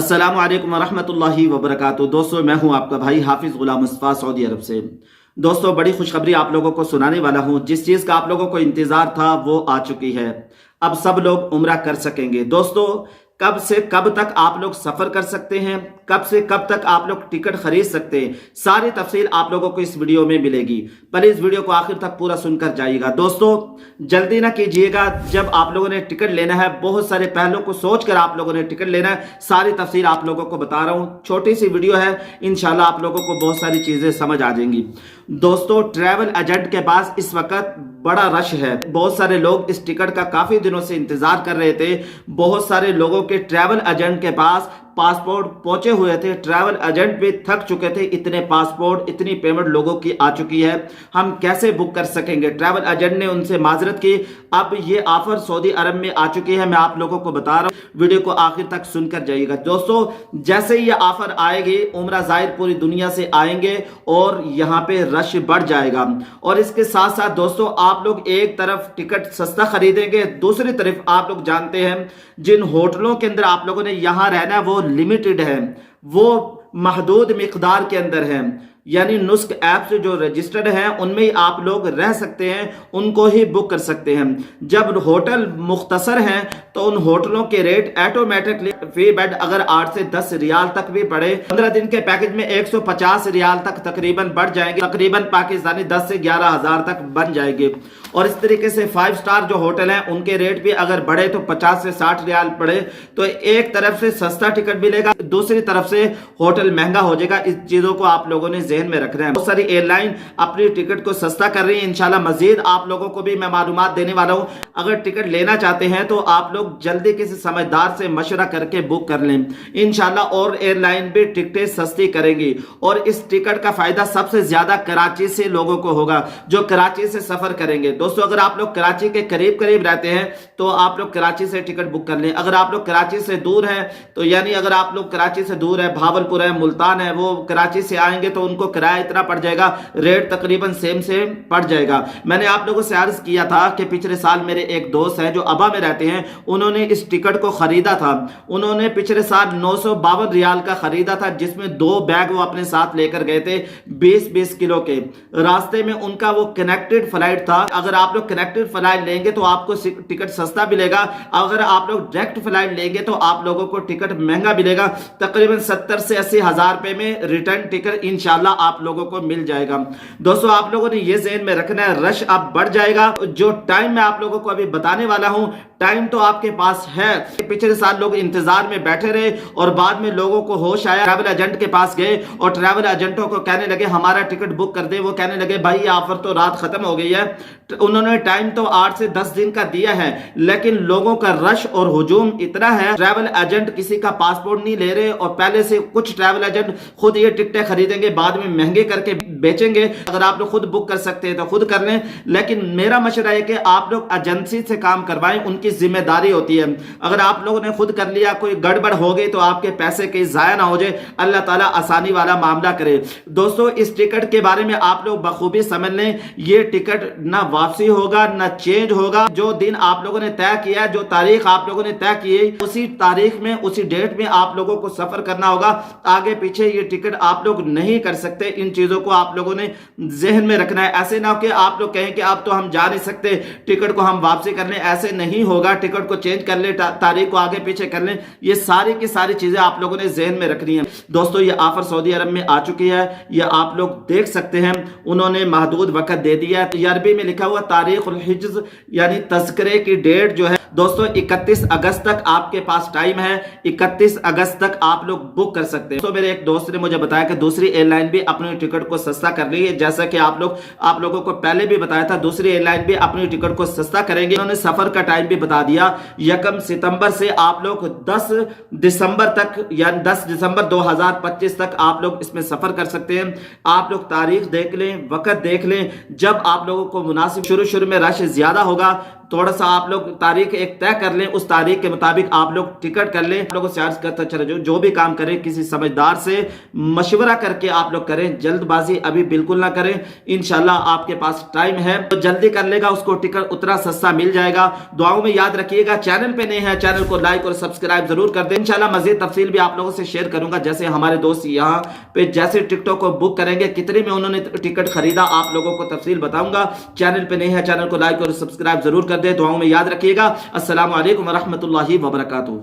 अस्सलाम वालेकुम वरहमतुल्लाहि वबरकातुहू। दोस्तों, मैं हूं आपका भाई हाफिज गुलाम मुस्तफा, सऊदी अरब से। दोस्तों, बड़ी खुशखबरी आप लोगों को सुनाने वाला हूं। जिस चीज़ का आप लोगों को इंतज़ार था वो आ चुकी है। अब सब लोग उम्रा कर सकेंगे। दोस्तों, कब से कब तक आप लोग सफ़र कर सकते हैं, कब से कब तक आप लोग टिकट खरीद सकते हैं, सारी तफसील आप लोगों को इस वीडियो में मिलेगी। प्लीज़ वीडियो को आखिर तक पूरा सुनकर जाइएगा। दोस्तों, जल्दी ना कीजिएगा। जब आप लोगों ने टिकट लेना है, बहुत सारे पहलुओं को सोचकर आप लोगों ने टिकट लेना है। सारी तफसील आप लोगों को बता रहा हूँ। छोटी सी वीडियो है, इंशाल्लाह आप लोगों को बहुत सारी चीज़ें समझ आ जाएंगी। दोस्तों, ट्रैवल एजेंट के पास इस वक्त बड़ा रश है। बहुत सारे लोग इस टिकट का काफ़ी दिनों से इंतज़ार कर रहे थे। बहुत सारे लोगों के ट्रैवल एजेंट के पास पासपोर्ट पहुंचे हुए थे। ट्रैवल एजेंट भी थक चुके थे। इतने पासपोर्ट, इतनी पेमेंट लोगों की आ चुकी है, हम कैसे बुक कर सकेंगे। ट्रैवल एजेंट ने उनसे माजरत की। अब ये ऑफर सऊदी अरब में आ चुकी है। मैं आप लोगों को बता रहा हूँ, वीडियो को आखिर तक सुनकर जाइएगा। दोस्तों, जैसे ही ये ऑफर आएगी, उम्रा ज़ायर पूरी दुनिया से आएंगे और यहाँ पे रश बढ़ जाएगा। और इसके साथ साथ दोस्तों, आप लोग एक तरफ टिकट सस्ता खरीदेंगे, दूसरी तरफ आप लोग जानते हैं जिन होटलों के अंदर आप लोगों ने यहाँ रहना है वो लिमिटेड है, वो महदूद मिकदार के अंदर है। यानी नुस्क ऐप से जो रजिस्टर्ड हैं उनमें ही आप लोग रह सकते हैं, उनको ही बुक कर सकते हैं। जब होटल मुख्तसर हैं तो उन होटलों के रेट ऑटोमेटिकली फी बेड अगर 8 से 10 रियाल तक भी पड़े, 15 दिन के पैकेज में 150 रियाल तक तकरीबन बढ़ जाएंगे। तकरीबन पाकिस्तानी 10 से 11 हज़ार तक बन जाएंगे। और इस तरीके से 5 स्टार जो होटल हैं उनके रेट भी अगर बढ़े तो 50 से 60 रियाल पड़े, तो एक तरफ से सस्ता टिकट मिलेगा, दूसरी तरफ से होटल महंगा हो जाएगा। इस चीजों को आप लोगों ने ज़हन में रखना है। बहुत सारी एयरलाइन अपनी टिकट को सस्ता कर रही है। इंशाल्लाह मजीद आप लोगों को भी मैं मालूमात देने वाला हूं। अगर टिकट लेना चाहते हैं तो आप लोग जल्दी किसी समझदार से मशवरा करके बुक कर लें। इंशाल्लाह और एयरलाइन भी टिकटें सस्ती करेंगी। और इस टिकट का फायदा सबसे ज्यादा कराची से लोगों को होगा जो कराची से सफर करेंगे। दोस्तों, अगर आप लोग कराची के करीब करीब रहते हैं तो आप लोग कराची से टिकट बुक कर लें। अगर आप लोग कराची से दूर हैं तो यानी अगर आप लोग कराची से दूर है, भावलपुर है, मुल्तान है, वो कराची से आएंगे तो उनको किराया इतना पड़ जाएगा, रेट तकरीबन सेम पड़ जाएगा। मैंने आप लोगों से अर्ज किया था कि पिछले साल मेरे एक दोस्त हैं जो अबा में रहते हैं, उन्होंने इस टिकट को खरीदा था। उन्होंने पिछले साल 952 रियाल का खरीदा था, जिसमें 2 बैग वो अपने साथ लेकर गए थे 20-20 किलो के। रास्ते में उनका वो कनेक्टेड फ्लाइट था। अगर आप लोग कनेक्टेड फ्लाइट लेंगे तो आपको टिकट सस्ता मिलेगा। अगर आप लोग डायरेक्ट फ्लाइट लेंगे तो आप लोगों को टिकट महंगा मिलेगा। तकरीबन 70 से 80 हज़ार रुपए में रिटर्न टिकट इंशाल्लाह आप लोगों को मिल जाएगा। दोस्तों, आप लोगों ने ये ज़हन में रखना है, रश अब बढ़ जाएगा। जो टाइम मैं आप लोगों को अभी बताने वाला हूं, टाइम तो आपके पास है। पिछले साल लोग इंतजार में बैठे रहे और बाद में लोगों को होश आया, ट्रैवल एजेंट के पास गए और ट्रैवल एजेंटों को कहने लगे हमारा टिकट बुक कर दे। वो कहने लगे भाई ये ऑफर तो रात खत्म हो गई है। उन्होंने टाइम तो 8 से 10 दिन का दिया है, लेकिन लोगों का रश और हुजूम इतना है, ट्रैवल एजेंट किसी का पासपोर्ट नहीं ले रहे। और पहले से कुछ ट्रैवल एजेंट खुद ये टिकटें खरीदेंगे, बाद में महंगे करके बेचेंगे। अगर आप लोग खुद बुक कर सकते हैं तो खुद कर लें, लेकिन मेरा मशवरा है कि आप लोग एजेंसी से काम करवाएं, उनकी जिम्मेदारी होती है। अगर आप लोगों ने खुद कर लिया, कोई गड़बड़ हो गई तो आपके पैसे कहीं जाया ना हो जाए। अल्लाह ताला आसानी वाला मामला करे। दोस्तों, इस टिकट के बारे में आप लोग बखूबी समझ लें, ये टिकट ना वापसी होगा ना चेंज होगा। जो दिन आप लोगों ने तय किया, जो तारीख आप लोगों ने तय की है, उसी तारीख में, उसी डेट में आप लोगों को सफर करना होगा। आगे पीछे ये टिकट आप लोग नहीं कर सकते। इन चीजों को आप लोगों ने जहन में रखना है। ऐसे ना हो कि आप लोग कहें कि अब तो हम जा नहीं सकते, टिकट को हम वापसी कर लें। ऐसे नहीं होगा। टिकट को चेंज कर ले, तारीख को आगे पीछे कर लें। ये सारी की सारी चीजें आप लोगों ने जहन में रखनी है। दोस्तों, ये ऑफर सऊदी अरब में आ चुकी है, ये आप लोग देख सकते हैं। उन्होंने महदूद वक्त दे दिया है। अरबी में लिखा हुआ तारीख उल हिज्र यानी तज़किरे की डेट जो है दोस्तों 31 अगस्त तक आपके पास टाइम है। 31 अगस्त तक आप लोग बुक कर सकते हैं। तो मेरे एक दोस्त ने मुझे बताया कि दूसरी एयरलाइन भी अपनी टिकट को सस्ता कर रही है। जैसा कि आप लोगों को पहले भी बताया था, दूसरी एयरलाइन भी अपनी टिकट को सस्ता करेंगे। उन्होंने सफर का टाइम भी बता दिया। 1 सितंबर से आप लोग 10 दिसंबर तक यानी 10 दिसंबर 2025 तक आप लोग इसमें सफर कर सकते हैं। आप लोग तारीख देख लें, वक्त देख लें, जब आप लोगों को मुनासिब। शुरू में रश ज्यादा होगा, थोड़ा सा आप लोग तारीख एक तय कर लें, उस तारीख के मुताबिक आप लोग टिकट कर लें। आप लोगों से अर्ज करता चला जो भी काम करें किसी समझदार से मशवरा करके आप लोग करें, जल्दबाजी अभी बिल्कुल ना करें। इंशाल्लाह आपके पास टाइम है तो जल्दी कर लेगा, उसको टिकट उतना सस्ता मिल जाएगा। दुआओं में याद रखिएगा। चैनल पे नहीं है, चैनल को लाइक और सब्सक्राइब जरूर कर दें। इंशाल्लाह मजीद तफसील भी आप लोगों से शेयर करूंगा। जैसे हमारे दोस्त यहाँ पे जैसे टिकटों को बुक करेंगे, कितने में उन्होंने टिकट खरीदा, आप लोगों को तफसील बताऊंगा। चैनल पे नहीं है, चैनल को लाइक और सब्सक्राइब जरूर कर दे। दुआओं में याद रखिएगा। अस्सलामु अलैकुम व रहमतुल्लाहि व बरकातुहू।